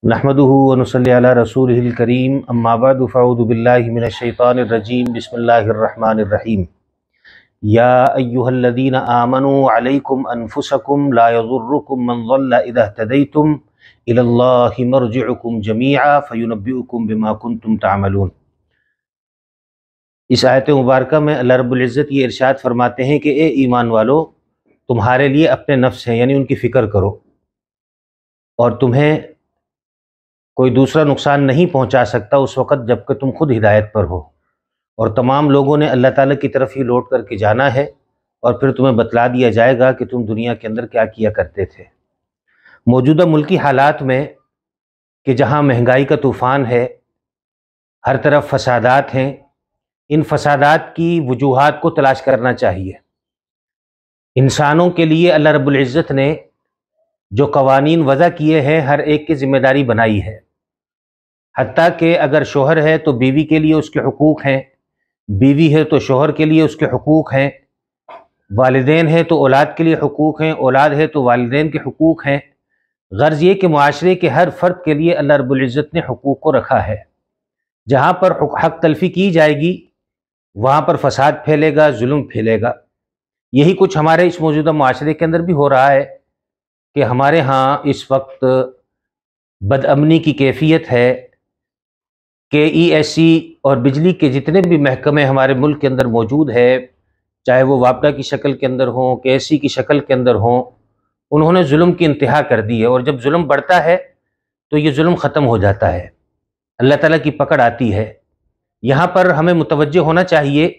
نحمده ونصلي على رسوله الكريم اما بعد فاعوذ بالله من الشيطان الرجيم بسم الله الرحمن الرحيم يا ايها الذين آمنوا عليكم انفسكم لا يضركم من ضل اذا اهتديتم الى الله مرجعكم جميعا فينبئكم بما كنتم تعملون۔ اس آیت مبارکہ میں اللہ رب العزت یہ ارشاد فرماتے ہیں کہ اے ایمان والو، تمہارے لیے اپنے نفس ہیں یعنی ان کی فکر کرو، اور تمہیں کوئی دوسرا نقصان نہیں پہنچا سکتا اس وقت جب کہ تم خود ہدایت پر ہو، اور تمام لوگوں نے اللہ تعالیٰ کی طرف ہی لوٹ کر کے جانا ہے، اور پھر تمہیں بتلا دیا جائے گا کہ تم دنیا کے اندر کیا کیا کرتے تھے۔ موجودہ ملکی حالات میں کہ جہاں مہنگائی کا طوفان ہے، ہر طرف فسادات ہیں، ان فسادات کی وجوہات کو تلاش کرنا چاہیے۔ انسانوں کے لیے اللہ رب العزت نے جو قوانین وضع کیے ہیں ہر ایک کی ذمہ داری بنائی ہے، حتیٰ کہ اگر شوہر ہے تو بیوی کے لیے اس کے حقوق ہیں، بیوی ہے تو شوہر کے لیے اس کے حقوق ہیں، والدین ہے تو اولاد کے لیے حقوق ہیں، اولاد ہے تو والدین کے حقوق ہیں۔ غرض یہ کہ معاشرے کے ہر فرد کے لیے اللہ رب العزت نے حقوق کو رکھا ہے۔ جہاں پر حق تلفی کی جائے گی وہاں پر فساد پھیلے گا، ظلم پھیلے گا۔ یہی کچھ ہمارے اس موجودہ معاشرے کے اندر بھی ہو رہا ہے کہ ہمارے ہاں اس وقت بد امنی کی کیفیت ہے کہ ای ایس سی اور بجلی کے جتنے بھی محکمے ہمارے ملک کے اندر موجود ہے، چاہے وہ وابڈا کی شکل کے اندر ہوں، کے ایس سی کی شکل کے اندر ہوں، انہوں نے ظلم کی انتہا کر دی ہے، اور جب ظلم بڑھتا ہے تو یہ ظلم ختم ہو جاتا ہے، اللہ تعالیٰ کی پکڑ آتی ہے۔ یہاں پر ہمیں متوجہ ہونا چاہیے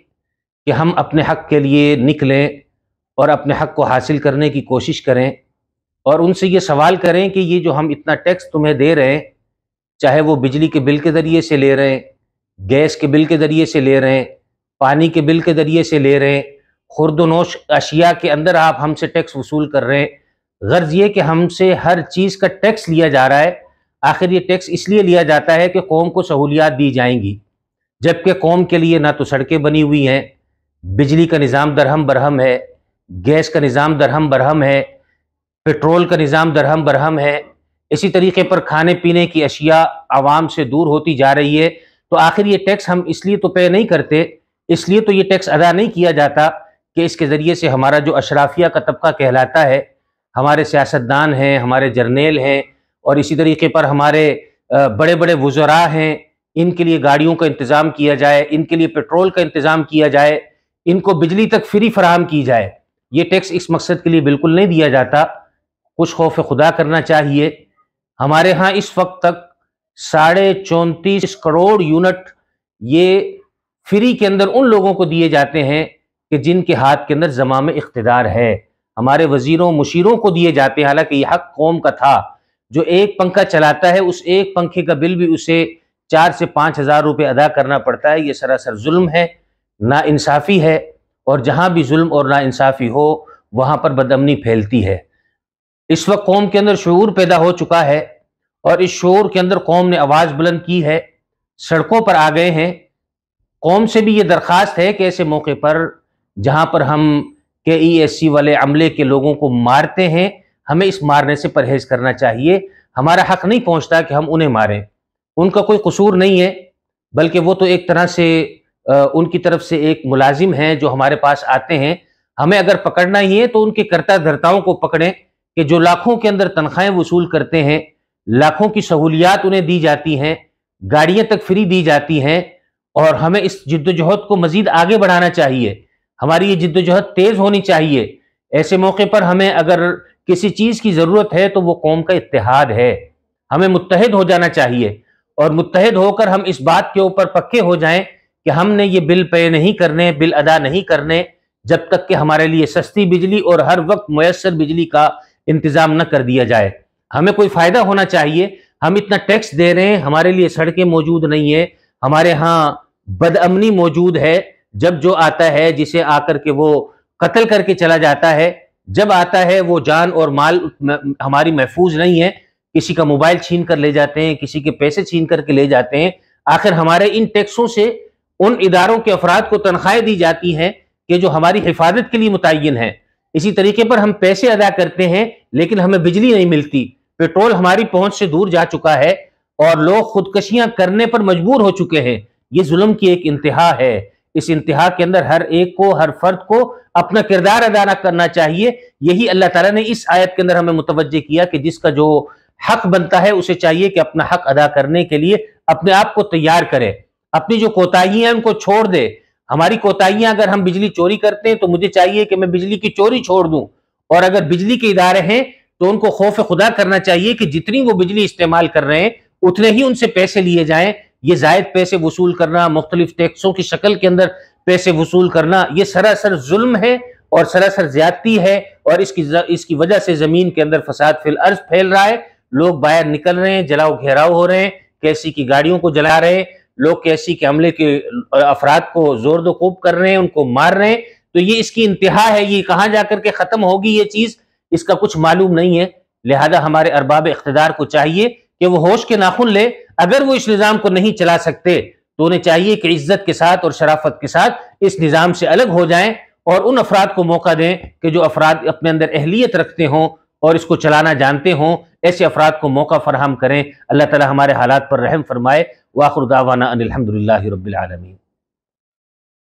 کہ ہم اپنے حق کے لیے نکلیں اور اپنے حق کو حاصل کرنے کی کوشش کریں، اور ان سے یہ سوال کریں کہ یہ جو ہم اتنا ٹیکس تمہیں دے رہے ہیں، چاہے وہ بجلی کے بل کے ذریعے سے لے رہے ہیں، گیس کے بل کے ذریعے سے لے رہے ہیں، پانی کے بل کے ذریعے سے لے رہے ہیں، خورد و نوش اشیاء کے اندر آپ ہم سے ٹیکس وصول کر رہے ہیں۔ غرض یہ کہ ہم سے ہر چیز کا ٹیکس لیا جا رہا ہے۔ آخر یہ ٹیکس اس لیے لیا جاتا ہے کہ قوم کو سہولیات دی جائیں گی، جبکہ قوم کے لیے نہ تو سڑکیں بنی ہوئی ہیں، بجلی کا نظام درہم برہم ہے، گیس کا نظام درہم برہم ہے، پیٹرول کا نظام درہم برہم ہے، اسی طریقے پر کھانے پینے کی اشیاء عوام سے دور ہوتی جا رہی ہے۔ تو آخر یہ ٹیکس ہم اس لیے تو پے نہیں کرتے، اس لیے تو یہ ٹیکس ادا نہیں کیا جاتا کہ اس کے ذریعے سے ہمارا جو اشرافیہ کا طبقہ کہلاتا ہے، ہمارے سیاستدان ہیں، ہمارے جرنیل ہیں، اور اسی طریقے پر ہمارے بڑے بڑے وزراء ہیں، ان کے لیے گاڑیوں کا انتظام کیا جائے، ان کے لیے پیٹرول کا انتظام کیا جائے، ان کو بجلی تک فری فراہم کی جائے۔ یہ ٹیکس اس مقصد کے لیے بالکل نہیں دیا جاتا۔ کچھ خوف خدا کرنا چاہیے۔ ہمارے ہاں اس وقت تک 34.5 کروڑ یونٹ یہ فری کے اندر ان لوگوں کو دیے جاتے ہیں کہ جن کے ہاتھ کے اندر زمام اقتدار ہے، ہمارے وزیروں مشیروں کو دیے جاتے ہیں، حالانکہ یہ حق قوم کا تھا۔ جو ایک پنکھا چلاتا ہے اس ایک پنکھے کا بل بھی اسے 4 سے 5 ہزار روپے ادا کرنا پڑتا ہے۔ یہ سراسر ظلم ہے، ناانصافی ہے، اور جہاں بھی ظلم اور ناانصافی ہو وہاں پر بدامنی پھیلتی ہے۔ اس وقت قوم کے اندر شعور پیدا ہو چکا ہے، اور اس شعور کے اندر قوم نے آواز بلند کی ہے، سڑکوں پر آ گئے ہیں۔ قوم سے بھی یہ درخواست ہے کہ ایسے موقع پر جہاں پر ہم کے ای ایس سی والے عملے کے لوگوں کو مارتے ہیں، ہمیں اس مارنے سے پرہیز کرنا چاہیے۔ ہمارا حق نہیں پہنچتا کہ ہم انہیں ماریں، ان کا کوئی قصور نہیں ہے، بلکہ وہ تو ایک طرح سے ان کی طرف سے ایک ملازم ہیں جو ہمارے پاس آتے ہیں۔ ہمیں اگر پکڑنا ہی ہے تو ان کے کرتا دھرتاؤں کو پکڑیں کہ جو لاکھوں کے اندر تنخواہیں وصول کرتے ہیں، لاکھوں کی سہولیات انہیں دی جاتی ہیں، گاڑیاں تک فری دی جاتی ہیں، اور ہمیں اس جد و جہد کو مزید آگے بڑھانا چاہیے۔ ہماری یہ جد و جہد تیز ہونی چاہیے۔ ایسے موقع پر ہمیں اگر کسی چیز کی ضرورت ہے تو وہ قوم کا اتحاد ہے، ہمیں متحد ہو جانا چاہیے، اور متحد ہو کر ہم اس بات کے اوپر پکے ہو جائیں کہ ہم نے یہ بل پے نہیں کرنے، بل ادا نہیں کرنے، جب تک کہ ہمارے لیے سستی بجلی اور ہر وقت میسر بجلی کا انتظام نہ کر دیا جائے۔ ہمیں کوئی فائدہ ہونا چاہیے۔ ہم اتنا ٹیکس دے رہے ہیں، ہمارے لیے سڑکیں موجود نہیں ہیں، ہمارے ہاں بد امنی موجود ہے۔ جب جو آتا ہے جسے آ کر کے وہ قتل کر کے چلا جاتا ہے، جب آتا ہے وہ جان اور مال ہماری محفوظ نہیں ہے، کسی کا موبائل چھین کر لے جاتے ہیں، کسی کے پیسے چھین کر کے لے جاتے ہیں۔ آخر ہمارے ان ٹیکسوں سے ان اداروں کے افراد کو تنخواہیں دی جاتی ہیں کہ جو ہماری حفاظت کے لیے متعین ہیں۔ اسی طریقے پر ہم پیسے ادا کرتے ہیں لیکن ہمیں بجلی نہیں ملتی، پیٹرول ہماری پہنچ سے دور جا چکا ہے اور لوگ خودکشیاں کرنے پر مجبور ہو چکے ہیں۔ یہ ظلم کی ایک انتہا ہے۔ اس انتہا کے اندر ہر ایک کو، ہر فرد کو اپنا کردار ادا کرنا چاہیے۔ یہی اللہ تعالیٰ نے اس آیت کے اندر ہمیں متوجہ کیا کہ جس کا جو حق بنتا ہے اسے چاہیے کہ اپنا حق ادا کرنے کے لیے اپنے آپ کو تیار کرے، اپنی جو کوتاہیاں ہیں ان کو چھوڑ دے۔ ہماری کوتاہیاں، اگر ہم بجلی چوری کرتے ہیں تو مجھے چاہیے کہ میں بجلی کی چوری چھوڑ دوں، اور اگر بجلی کے ادارے ہیں تو ان کو خوف خدا کرنا چاہیے کہ جتنی وہ بجلی استعمال کر رہے ہیں اتنے ہی ان سے پیسے لیے جائیں۔ یہ زائد پیسے وصول کرنا، مختلف ٹیکسوں کی شکل کے اندر پیسے وصول کرنا، یہ سراسر ظلم ہے اور سراسر زیادتی ہے، اور اس کی وجہ سے زمین کے اندر فساد فی الارض پھیل رہا ہے۔ لوگ باہر نکل رہے ہیں، جلاؤ گھیراؤ ہو رہے ہیں، کیسی کی گاڑیوں کو جلا رہے ہیں، لوگ کیسی کے حملے کے افراد کو زور و کوب کر رہے ہیں، ان کو مار رہے ہیں۔ تو یہ اس کی انتہا ہے، یہ کہاں جا کر کے ختم ہوگی یہ چیز اس کا کچھ معلوم نہیں ہے۔ لہذا ہمارے ارباب اقتدار کو چاہیے کہ وہ ہوش کے ناخن لے۔ اگر وہ اس نظام کو نہیں چلا سکتے تو انہیں چاہیے کہ عزت کے ساتھ اور شرافت کے ساتھ اس نظام سے الگ ہو جائیں، اور ان افراد کو موقع دیں کہ جو افراد اپنے اندر اہلیت رکھتے ہوں اور اس کو چلانا جانتے ہوں، ایسے افراد کو موقع فراہم کریں۔ اللہ تعالی ہمارے حالات پر رحم فرمائے۔ وآخر دعوانا ان الحمدللہ رب العالمین۔